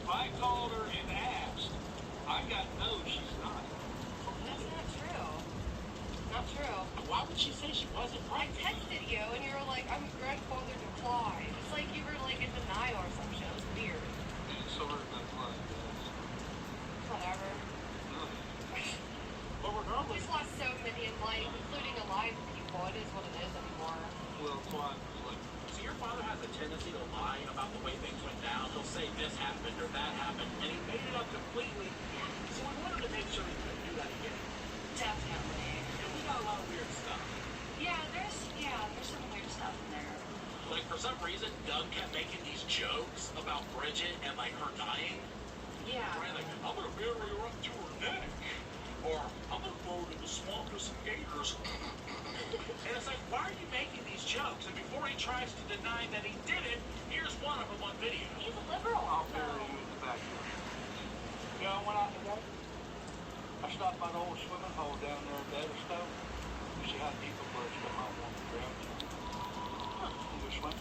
if I called her and asked, I got no, she's not. That's not true. Not true. Why would she say she wasn't I pregnant? texted you and you were like, I'm grandfather to Clyde. It's like you were like in denial or some shit. It was weird. Yeah, so hard about Clyde, guys. Whatever. But regardless, We've lost so many in life, including alive people. It is what it is anymore. well, Clyde was like, So your father has a tendency to lie about the way things went down. He'll say this happened or that happened, and he made it up completely. So we wanted to make sure he couldn't do that again. Definitely. And we got a lot of weird stuff. There's some weird stuff in there. Like, for some reason, Doug kept making these jokes about Bridget and, like, her dying. Yeah. Right? Like, I'm going to bury her up to her neck. Or, I'm going to throw her in the swamp with some gators. And it's like, why are you making these jokes? And before he tries to deny that he did it, here's one of them on video. He's a liberal. I'll bury you in the backyard. You know, when I today, I stopped by the old swimming hole down there at Edistone. You see how deep it was, but I want to grab it. You go swim.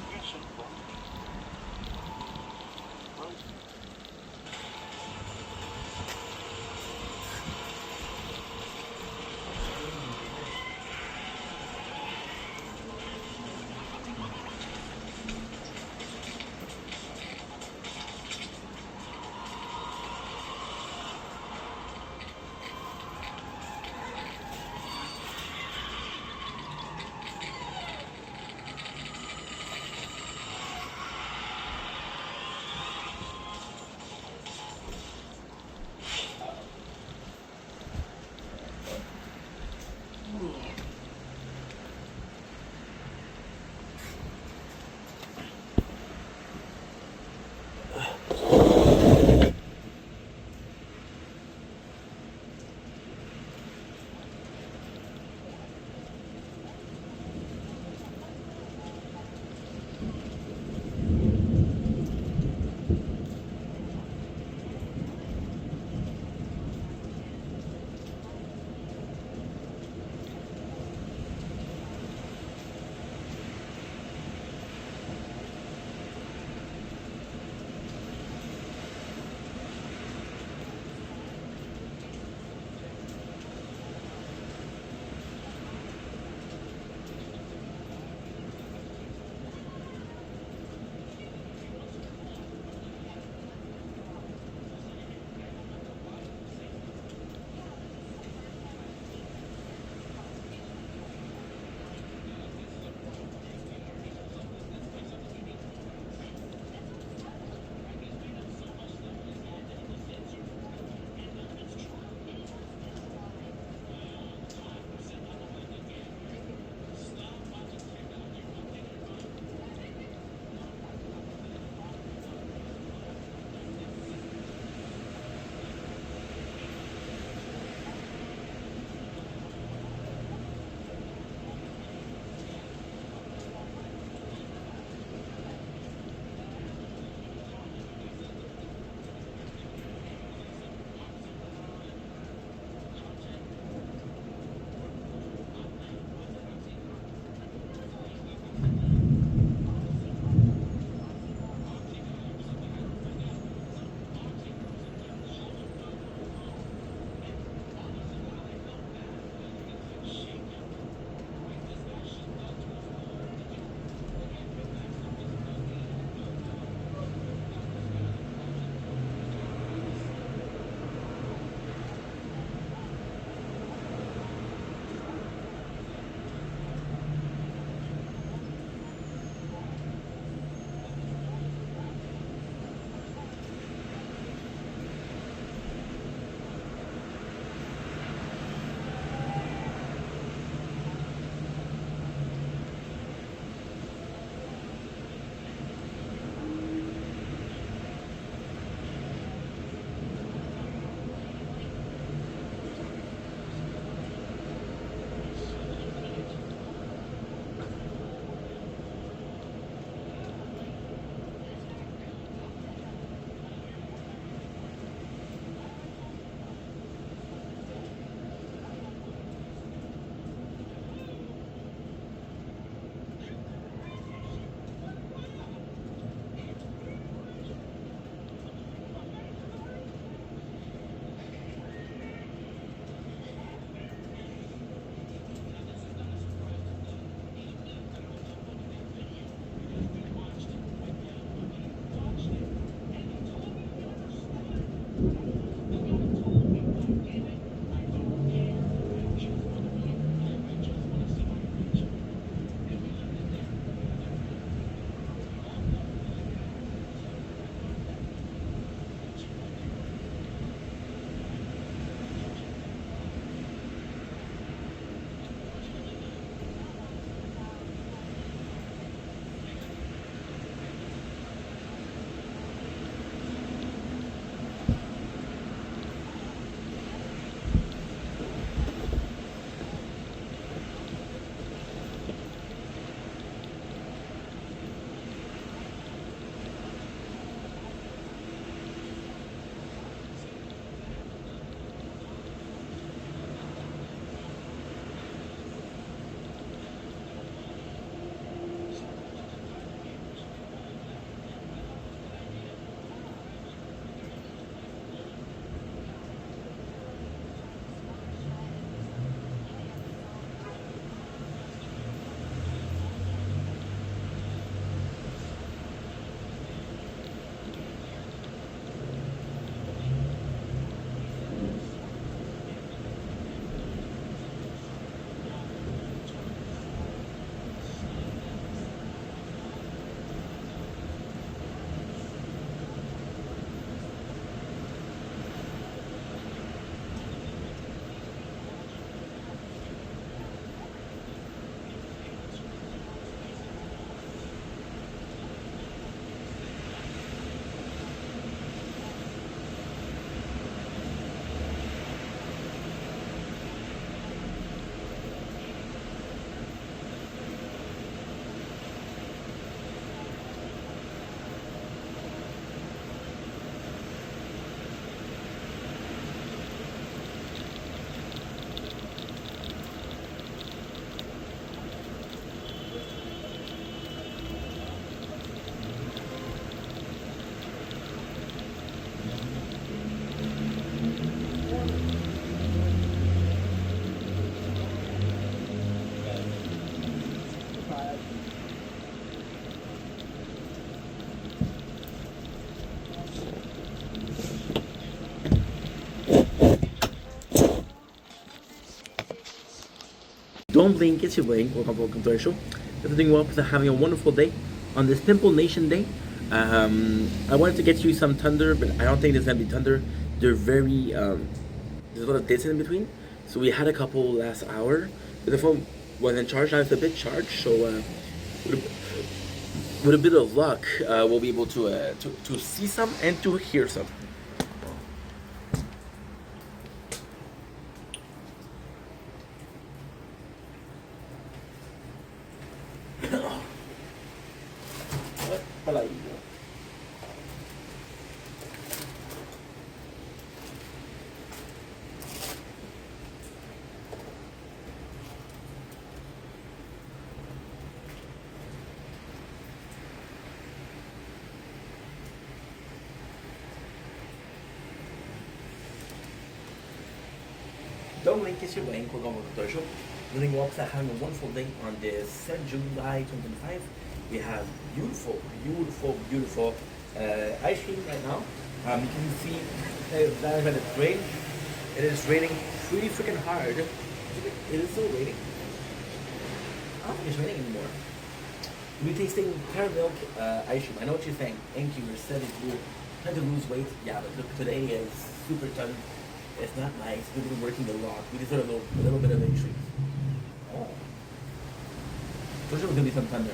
You got some bones. Right? Don't blink, it's your blink. Welcome to our show. Hope you're doing well, because having a wonderful day on this Pimple Nation Day. I wanted to get you some thunder, but I don't think there's gonna be thunder. They're very there's a lot of distance in between. So we had a couple last hour. The phone wasn't charged. Now it's a bit charged. So with a bit of luck, we'll be able to see some and to hear some. Don't blink, it's your blink. Welcome to the show. Doing well, because having a wonderful day on this 7th July 2025. We have beautiful ice cream right now. You can see that it's raining. It is raining pretty freaking hard. It is still raining. I don't think it's raining anymore. We're tasting pear milk ice cream. I know what you're saying. Thank you. You're said you're trying to lose weight. Yeah, but look, today is super tough. It's not nice. We've been working a lot. We deserve a little bit of ice cream. Oh. For sure, there's gonna be some thunder.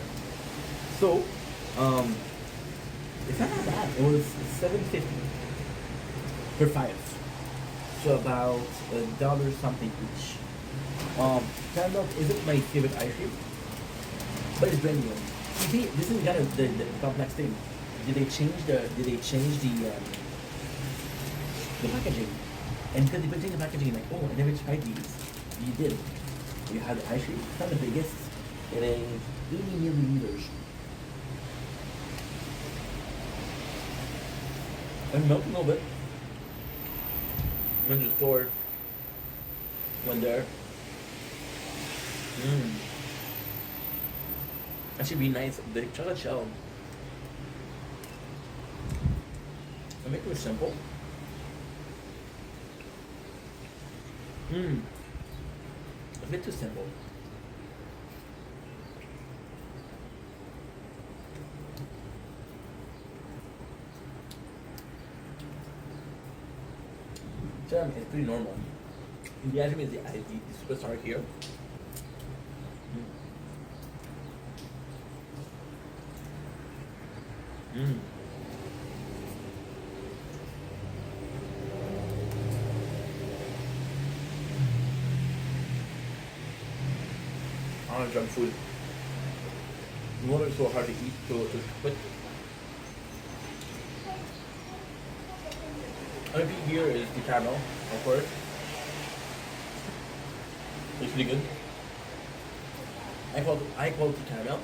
So, it's not that bad. It was $7.50 for 5. So about $1 something each. Pear milk isn't my favorite ice cream, but it's brand new. You see, this is kind of the complex thing. Did they change the packaging? And because they put in the packaging, like, oh, I never tried these. You did. You had the ice cream. It's not the biggest. It is 80 milliliters. And milk a little bit. Went to the store. Went there. That should be nice. The chocolate shell. I make it simple. A bit too simple. Jam is pretty normal. The item is the superstar here. I want junk food. The water is so hard to eat, to put. MVP here is the caramel, of course. It's pretty good. High quality caramel.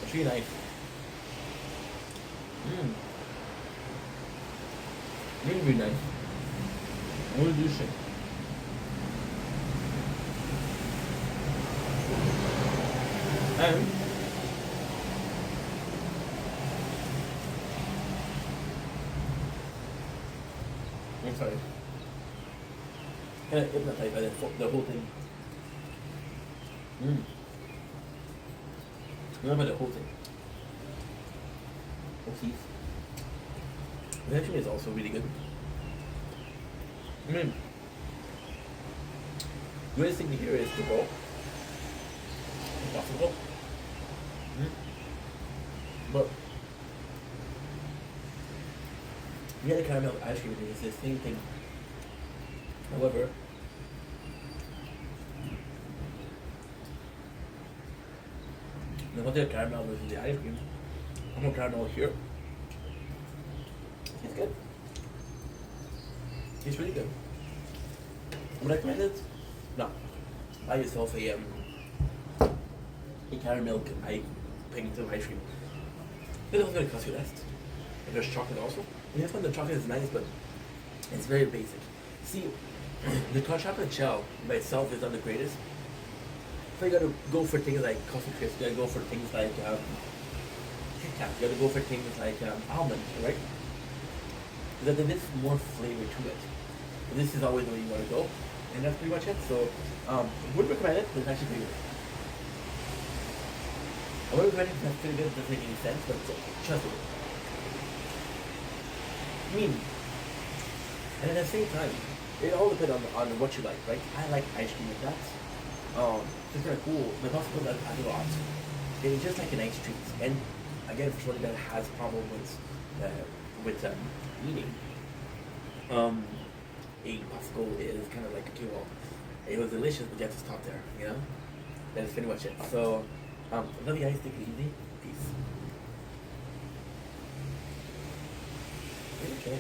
It's really nice. Really, really nice. I'm gonna do shit. And I'm sorry. Kind of hypnotized by the whole thing. Not by the whole thing. Teeth. The ice cream is also really good. The greatest thing to hear is the roll. Possible. But we had a caramel ice cream, it's the same thing. However, the caramel versus the ice cream. I'm gonna caramel here. It's good. It's really good. Would I recommend it? No. Buy yourself a caramel pink ice cream. It's also gonna cost you less. And there's chocolate also. And this one, the chocolate is nice, but it's very basic. See, the chocolate shell by itself is not the greatest. So you gotta go for things like coffee crisp. You gotta go for things like cap. You gotta go for things like almond, right? Because there is more flavor to it. This is always the way you want to go, and that's pretty much it. So, would recommend it, but it's actually pretty good. I would recommend it because it's pretty good. It doesn't make any sense, but it's trustable. I mean, and at the same time, it all depends on what you like, right? I like ice cream with nuts. It's kind of cool. The possible that I do a lot. It's just like an ice treat. And again, for somebody that has problem with eating, a popsicle is kind of like, okay, well, it was delicious, but you have to stop there, you know? That's pretty much it. So, love you guys. Take it easy. Peace. Okay.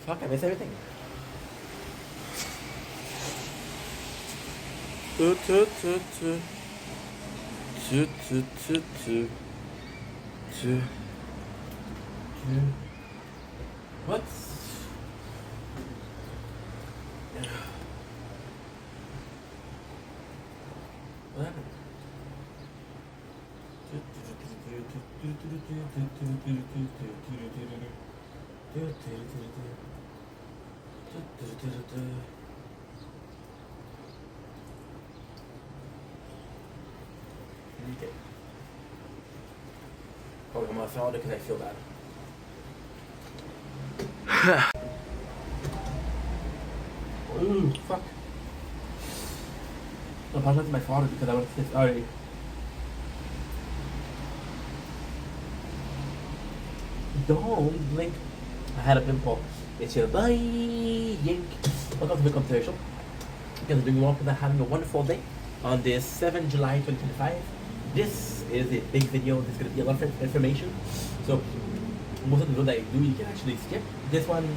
Fuck, I miss everything. Tu, tu, tu, tu. Tu, tu, tu, tu. Tu. Tu. What? What happened? Okay. Oh, I'm gonna follow it because I feel bad. Ooh, fuck. I apologize to my father because I want to say sorry. Don't blink. I had a pimple. It's your bye, Yink. Welcome to the commercial. You guys are doing well, and having a wonderful day on this 7 July 2025. This is a big video. There's going to be a lot of information. So, most of the videos that I do, you can actually skip. This one, you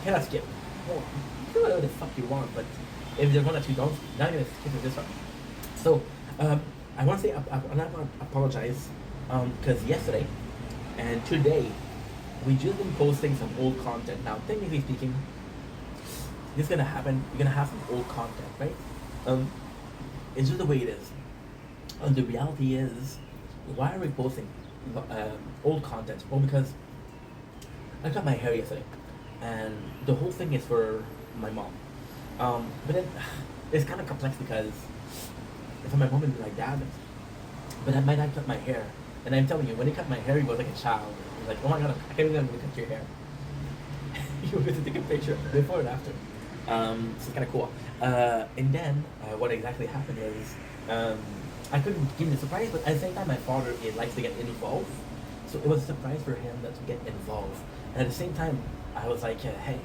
cannot skip. Well, you do whatever the fuck you want, but if there's one that you don't, now you're going to skip this one. So, I want to say, I want to apologize, because yesterday and today, we just been posting some old content. Now, technically speaking, this is gonna happen. You're gonna have some old content, right? It's just the way it is. And the reality is, why are we posting old content? Well, because I cut my hair yesterday, and the whole thing is for my mom. But then it's kind of complex because it's for my mom and my dad. But my dad cut my hair, and I'm telling you, when he cut my hair, he was like a child. He was like, "Oh my god, I can't even cut your hair." You were going to take a picture before and after. So it's kind of cool. And then what exactly happened is I couldn't give him the surprise, but at the same time, my father likes to get involved. So it was a surprise for him to get involved. And at the same time, I was like, "Hey,"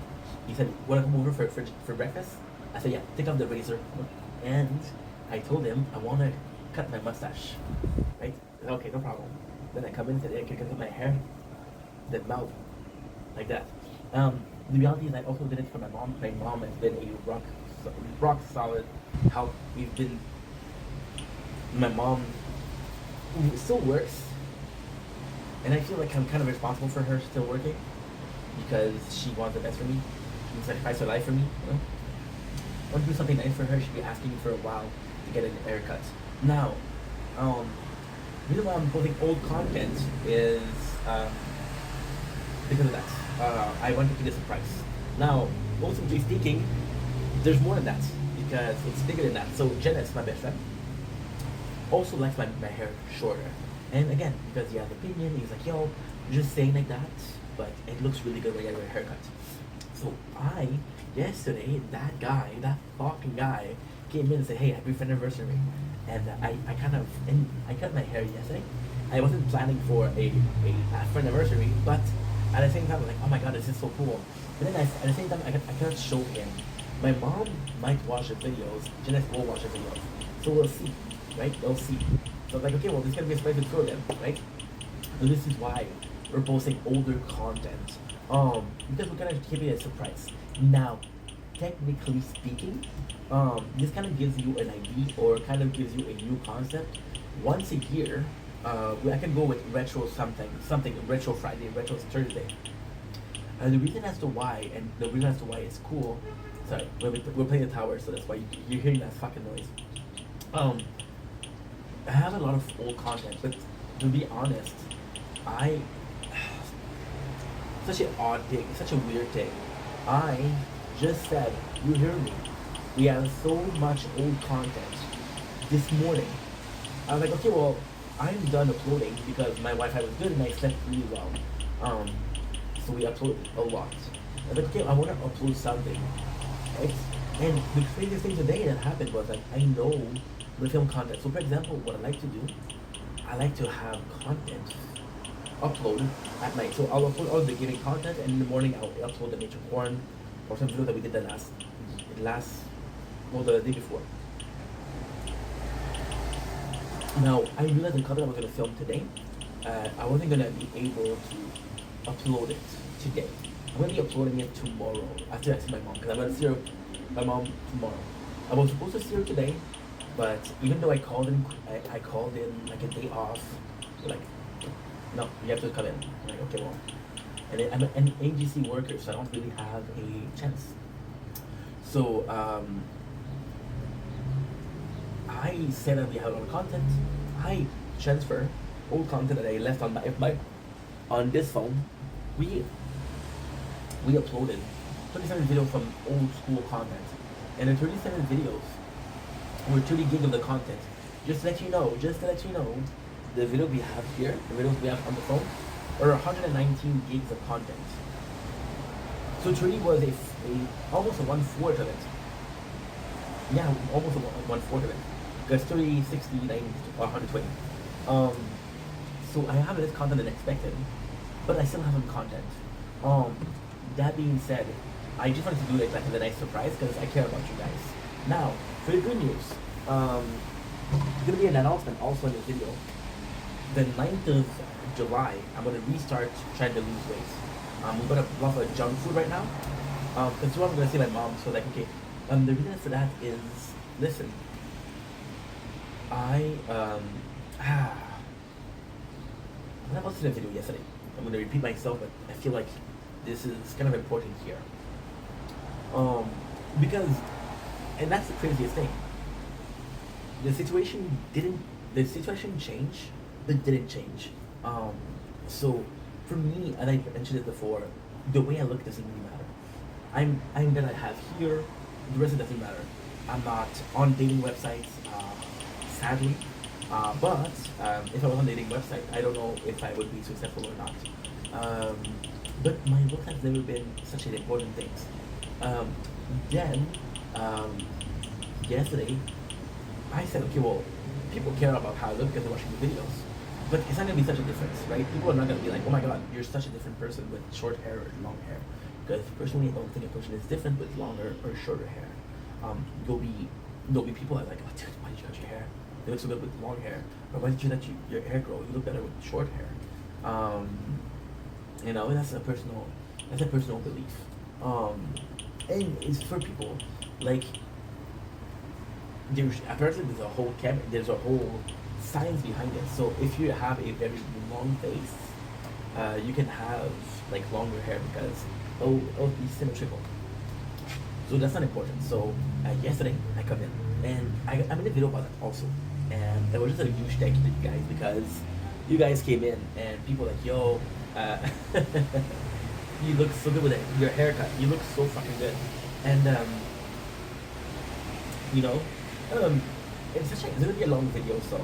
he said, "Want to come over for breakfast?" I said, "Yeah, take off the razor." And I told him I want to cut my mustache. Right? Okay, no problem. Then I come in and said, "Hey, can I cut my hair?" The mouth, like that. The reality is I also did it for my mom. My mom has been a rock solid help. We've been, my mom still works, and I feel like I'm kind of responsible for her still working because she wants the best for me. She sacrificed her life for me. You know? I want to do something nice for her. She'd be asking me for a while to get an haircut. Now, the reason why I'm posting old content is because of that. I want to give a surprise. Now, ultimately speaking, there's more than that because it's bigger than that. So Janice, my best friend, also likes my hair shorter. And again, because he has an opinion, he's like, "Yo, you're just saying like that, but it looks really good when you have a haircut." So yesterday, that fucking guy came in and said, "Hey, happy friend anniversary." And I cut my hair yesterday. I wasn't planning for a friend anniversary, but at the same time, I was like, "Oh my god, this is so cool." But then at the same time, I cannot show him. My mom might watch the videos, Jeanette will watch the videos. So we'll see, right? They'll see. So I was like, okay, well, this is going to be a surprise for them, right? So this is why we're posting older content. Because we're going to keep it a surprise. Now, technically speaking, this kind of gives you an idea or kind of gives you a new concept. Once a year, I can go with retro something retro Friday, retro Thursday. And the reason as to why it's cool, sorry, we're playing the tower, so that's why you're hearing that fucking noise. I have a lot of old content, but to be honest, such an odd thing, such a weird thing. I just said, you hear me, we have so much old content this morning. I was like, okay, well, I'm done uploading because my Wi-Fi was good and I slept really well. So we uploaded a lot. I was like, okay, I want to upload something. Right? And the craziest thing today that happened was like, I know the film content. So for example, what I like to do, I like to have content uploaded at night. So I'll upload all the gaming content and in the morning I'll upload the nature porn or some video that we did the day before. Now, I realized the content I was going to film today, I wasn't going to be able to upload it today. I'm gonna be uploading it tomorrow after I see my mom, because I'm gonna see her, my mom tomorrow. I was supposed to see her today, but even though I called in like a day off, they're like, no, you have to come in. I'm like, okay, well, and then I'm an AGC worker, so I don't really have a chance. So I said that we have a lot of content. I transfer old content that I left on on this phone. We uploaded 37 videos from old school content, and the 37 videos were 30 gig of the content. Just to let you know, the video we have here, the videos we have on the phone, are 119 gigs of content. So it really was almost a 1/4 of it. Yeah, almost a 1/4 of it. Because 30, 60, 90, 120. So I have less content than expected, but I still have some content. That being said, I just wanted to do it like a nice surprise because I care about you guys. Now, for the good news, there's gonna be an announcement also in this video. The 9th of July, I'm gonna restart trying to lose weight. I'm gonna love a junk food right now. Because tomorrow I'm gonna see my mom, so like, okay. The reason for that is, listen, when I posted a video yesterday, I'm gonna repeat myself, but I feel like this is kind of important here. Because, and that's the craziest thing. The situation changed, but didn't change. So for me, and I mentioned it before, the way I look doesn't really matter. I'm gonna have here, the rest of it doesn't matter. I'm not on dating websites, sadly. But if I was on a dating website, I don't know if I would be successful or not. But my look has never been such an important thing. Then, yesterday, I said, okay, well, people care about how I look because they're watching the videos. But it's not going to be such a difference, right? People are not going to be like, oh my god, you're such a different person with short hair or long hair. Because personally, I don't think a person is different with longer or shorter hair. There'll be people that are like, oh dude, why did you cut your hair? You look so good with long hair. Or why did you let your hair grow? You look better with short hair. You know, that's a personal belief. And it's for people, like, there's a whole science behind it. So if you have a very long face, you can have like longer hair because it'll be symmetrical. So that's not important. So yesterday I come in and I made a video about that also, and it was just a huge thank you to you guys because you guys came in and people like, yo, you look so good with it. Your haircut, you look so fucking good. And you know, it's gonna be a long video, so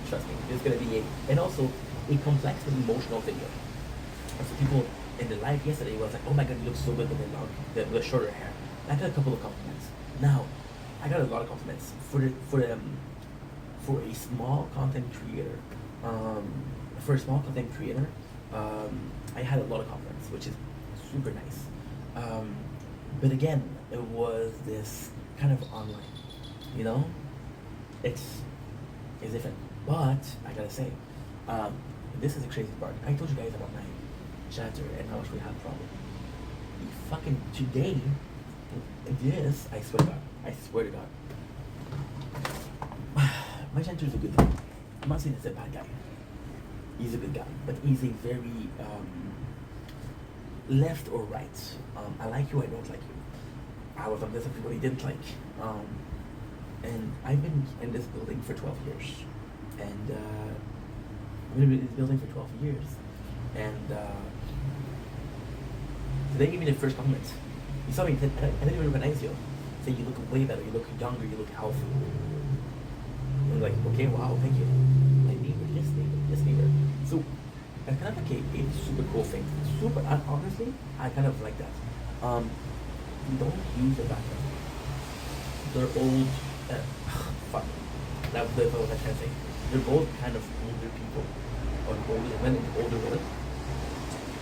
trust me, it's gonna be and also a complex and emotional video. And so people in the live yesterday was like, oh my god, you look so good with the shorter hair. I got a couple of compliments. Now, I got a lot of compliments for a small content creator. I had a lot of compliments, which is super nice. But again, it was this kind of online, you know? It's different. But I gotta say, this is the crazy part. I told you guys about my chatter and how much we have problem. Fucking today, this, I swear to God. My chatter is a good guy. I'm not saying he's a bad guy. He's a good guy, but he's a very left or right. I like you, I don't like you. I was on this people he didn't like. And I've been in this building for 12 years. And I've been in this building for 12 years. And today gave me the first compliment. You saw me, I didn't even recognize you. Say you look way better, you look younger, you look healthy. I'm like, okay, wow, thank you. My neighbor, yes neighbor. So it's kind of like a super cool thing. Super, honestly, I kind of like that. Don't use the background. They're old, fuck. That's what I can say. They're both kind of older people, or older men and older women,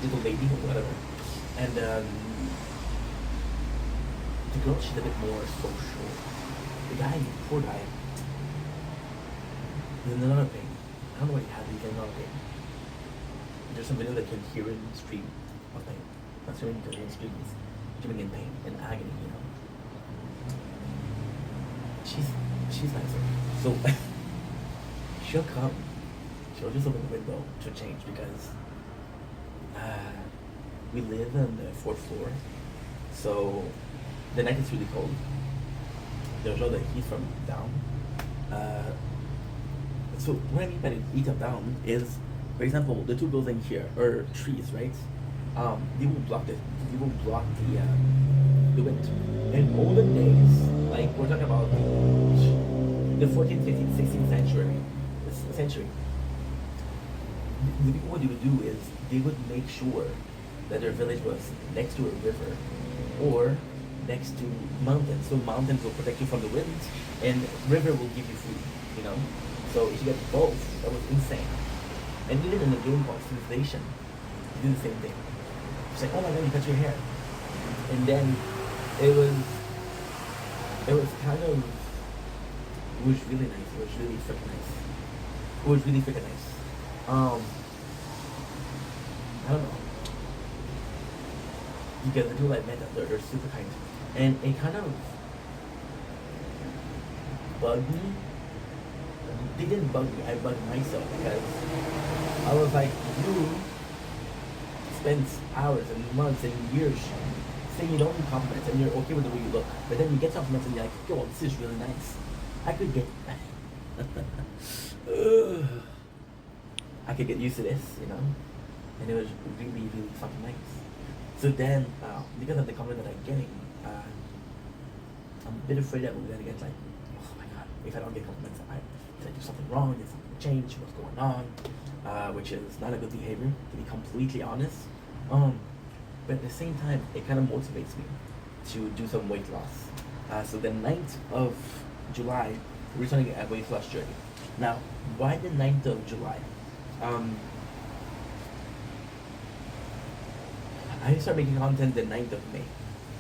little lady or whatever. And the girl, she's a bit more social. The guy, poor guy, he's in another pain. I don't know what he had, he's in another pain. There's some video that can hear in the stream of pain. not screaming because you're in streets, screaming in pain and agony, you know. She's nicer. So she'll come. She'll just open the window to change because we live on the fourth floor, so the night is really cold. There's no the heat from down. So what I mean by the heat of down is, for example, the two buildings here are trees, right? They will block the wind. In olden days, like we're talking about the 14th, 15th, 16th century, the people what they would do is they would make sure that their village was next to a river or next to mountains. So mountains will protect you from the wind and river will give you food, you know? So if you get both, that was insane. And even in a game called Civilization, you do the same thing. It's like, oh my god, you cut your hair. And then it was kind of, it was really nice. It was really freaking nice. It was really freaking nice. I don't know. Because the people I met up there, they're super kind. And it kind of bugged me. They didn't bug me, I bugged myself because I was like, you spend hours and months and years saying you don't need compliments and you're okay with the way you look. But then you get compliments and you're like, yo, this is really nice. I could get I could get used to this, you know? And it was really, really fucking nice. So then, because of the compliment that I'm getting, I'm a bit afraid that we're gonna get like, oh my god, if I don't get compliments, did I do something wrong? Did something change? What's going on? Which is not a good behavior, to be completely honest. But at the same time, it kind of motivates me to do some weight loss. So the 9th of July, we're starting a weight loss journey. Now, why the 9th of July? I start making content the 9th of May.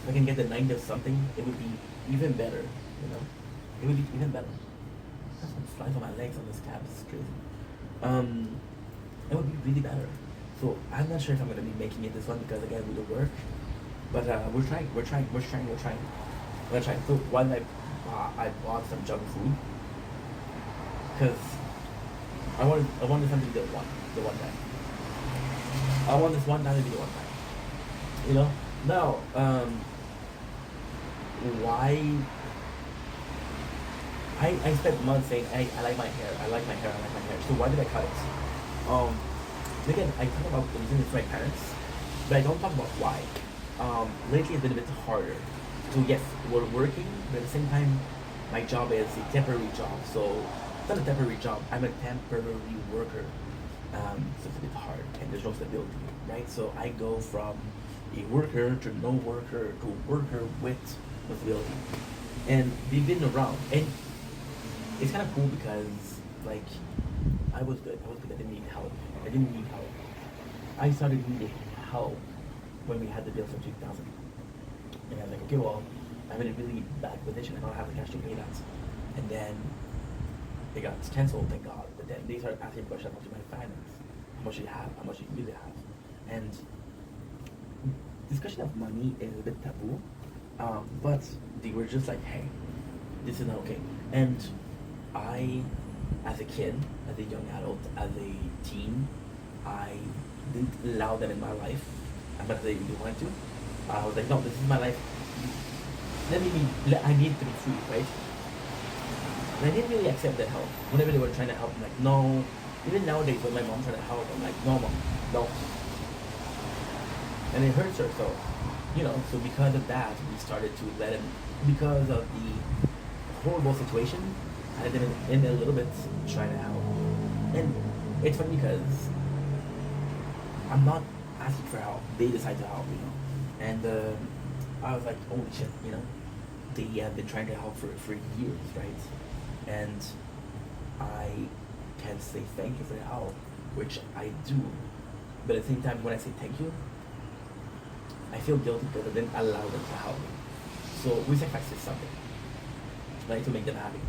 If I can get the 9th of something, it would be even better, you know? It would be even better. That's some flies on my legs on this cab, this is crazy. It would be really better. So I'm not sure if I'm gonna be making it this one because I gotta do the work. But we're trying. We're gonna try. So one I bought some junk food because I wanted something to be the one time. I want this one time to be the one time. You know? Now, why I spent months saying, hey, I like my hair. So why did I cut it? Again, I talk about the reason it's my parents, but I don't talk about why. Lately it's been a bit harder. So yes, we're working, but at the same time, my job is a temporary job. So it's not a temporary job, I'm a temporary worker. So it's a bit hard, and there's no stability, right? So I go from a worker to no worker to worker with stability. And we've been around, and it's kind of cool because, like, I was good. I didn't need help. I started needing help when we had the bill for 2000. And I was like, okay, well, I'm in a really bad position. I don't have the cash to pay that. And then it got canceled, thank God. But then they started asking questions about my finance. How much do you have? How much do you really have? And discussion of money is a bit taboo. But they were just like, hey, this is not okay. And I, as a kid, as a young adult, as a teen, I didn't allow that in my life as much as I really wanted to. I was like, no, this is my life. I need to be free, right? And I didn't really accept that help. Whenever they were trying to help, I'm like, no. Even nowadays, when my mom trying to help, I'm like, no, mom, no. And it hurts her, so, you know, so because of that, we started to let him, because of the horrible situation, I did in a little bit trying to help. And it's funny because I'm not asking for help. They decide to help, you know. And I was like, holy shit, you know. They have been trying to help for years, right? And I can say thank you for the help, which I do. But at the same time, when I say thank you, I feel guilty because I didn't allow them to help me. So we sacrificed something, right, to make them happy.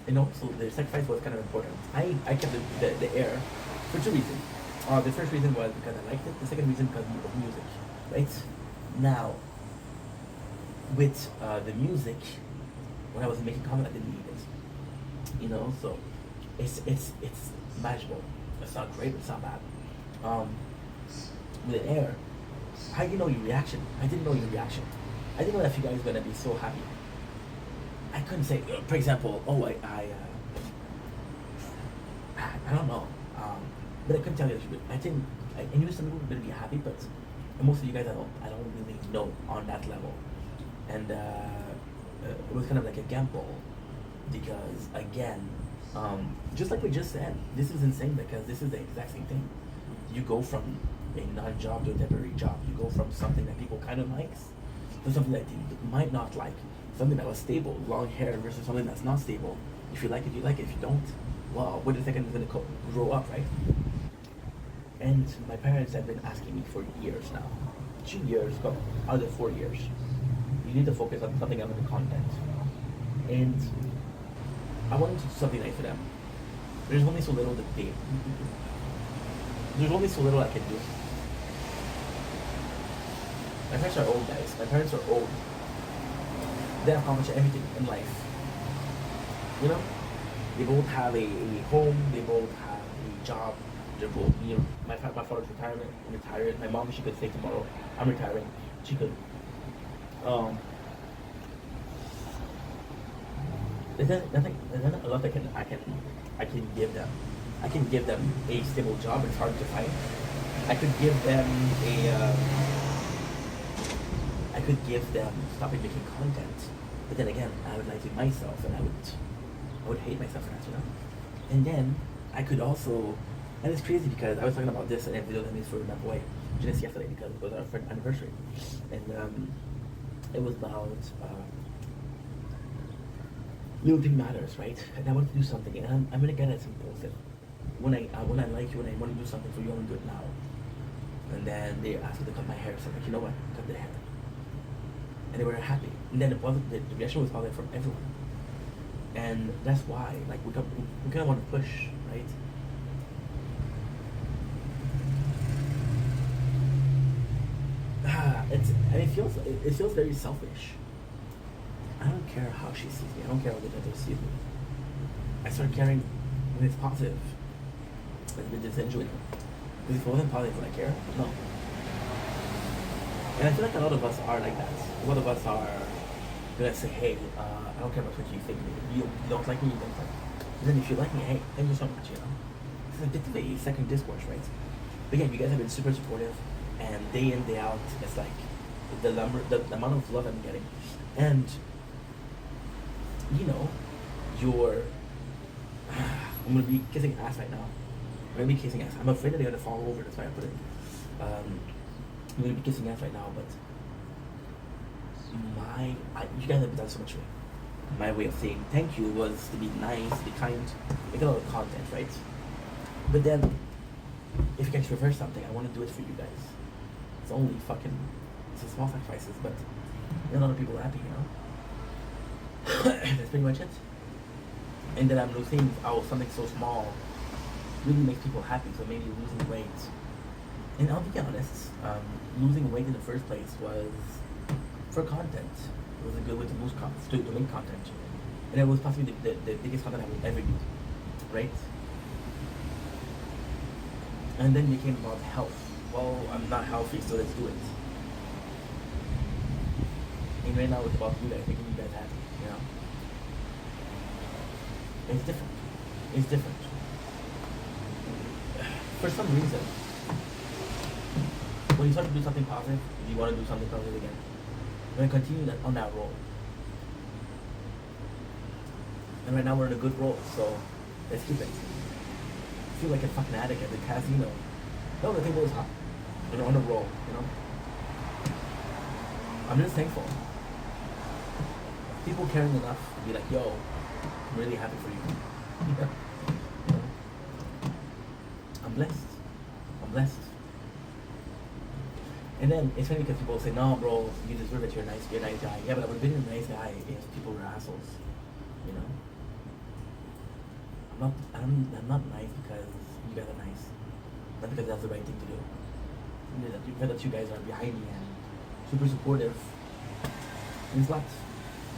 And also the sacrifice was kind of important. I kept the air for two reasons. The first reason was because I liked it. The second reason because of music. right? Now, with the music, when I was making comment, I didn't need it. You know, so it's manageable. It's not great, but it's not bad. Um, with air, I didn't know your reaction. I didn't know your reaction. I didn't know if you guys were gonna be so happy. I couldn't say, for example, oh, I don't know. But I couldn't tell you the truth. I knew some people were gonna be happy, but most of you guys I don't really know on that level. And it was kind of like a gamble because again, just like we just said, this is insane because this is the exact same thing. You go from a non-job to a temporary job. You go from something that people kind of likes to something that they might not like. Something that was stable, long hair versus something that's not stable. If you like it, you like it. If you don't, well, what do you think is going to grow up, right? And my parents have been asking me for years now, 2 years, out of 4 years, you need to focus on something other than content. And I wanted to do something nice for them. There's only so little that they, there's only so little I can do. My parents are old, guys. My parents are old. They have accomplished everything in life. You know? They both have a home, they both have a job, they're both, you know, my father's retired. My mom, she could say tomorrow, I'm retiring. She could. There's not a lot I can give them. I can give them a stable job, it's hard to find. I could give them I could give them stopping making content. But then again, I would lie to myself and I would hate myself for that, you know? And then I could also, and it's crazy because I was talking about this in a video that I made for my boy just yesterday because it was our friend's anniversary. And it was about little thing matters, right? And I want to do something, and I'm gonna get it impulsive. When I like you, when I want to do something for you, I want to do it now. And then they asked me to cut my hair, so I'm like, you know what? Cut the hair. And they were happy. And then the reaction was positive from everyone. And that's why, like, we kind of want to push, right? It feels very selfish. I don't care how she sees me. I don't care how the others see me. I start caring when it's positive. Like the disingenuous. Because if it wasn't positive, would I care? No. And I feel like a lot of us are like that. A lot of us are gonna say, hey, I don't care about what you think. You don't like me, you don't like me. And then if you like me, hey, thank you so much, you know? It's a bit of a second discourse, right? But yeah, you guys have been super supportive, and day in, day out, it's like the amount of love I'm getting. And you know, I'm gonna be kissing ass right now. I'm gonna be kissing ass. I'm afraid that they're gonna fall over, that's why I put it. I'm gonna be kissing ass right now, but you guys have done so much for me. My way of saying thank you was to be nice, to be kind, make a lot of content, right? But then, if you guys reverse something, I want to do it for you guys. It's only it's a small sacrifices, but a lot of people are happy, you know? That's pretty much it. And then I'm losing something so small really makes people happy, so maybe losing weight. And I'll be honest, losing weight in the first place was for content. It was a good way to lose content, to make content. And it was possibly the biggest content I would ever do, right? And then it became about health. Well, I'm not healthy, so let's do it. And right now it's about you guys, making you guys happy, you know? It's different. It's different. For some reason, when you start to do something positive, you want to do something positive again. We're going to continue on that roll. And right now we're in a good roll, so let's keep it. I feel like a fucking addict at the casino. No, the table is hot. We're on a roll, you know? I'm just thankful. People caring enough to be like, yo, I'm really happy for you. You know? I'm blessed. I'm blessed. And then it's funny because people say, no, bro, you deserve it. You're a nice guy. Yeah, but I would have been a nice guy if people were assholes. You know? I'm not nice because you guys are nice. Not because that's the right thing to do. that you guys are behind me and super supportive. Means a lot.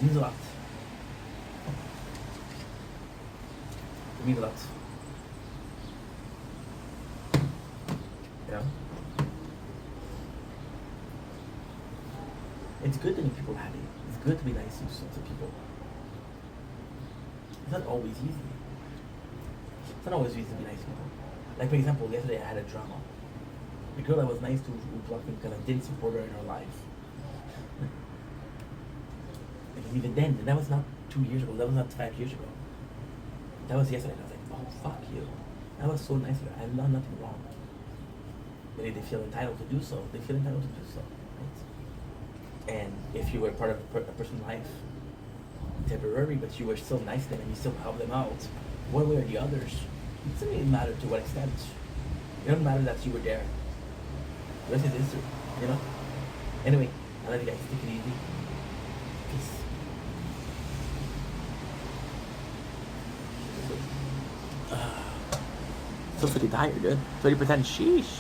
Means a lot. It means a lot. You know? It's good to make people happy. It's good to be nice to people. It's not always easy. It's not always easy to be nice to people. Like, for example, yesterday I had a drama. The girl I was nice to who blocked me because I didn't support her in her life. Like, even then, and that was not 2 years ago, that was not 5 years ago. That was yesterday, and I was like, oh, fuck you. I was so nice to her. I've done nothing wrong. But if they feel entitled to do so, they feel entitled to do so. Right? And if you were part of a person's life, temporary, but you were still nice to them and you still help them out, one way or the others, it doesn't really matter to what extent. It doesn't matter that you were there. The rest is history, you know? Anyway, I love you guys. Take it easy. Peace. So freaking tired, dude. 30%, sheesh.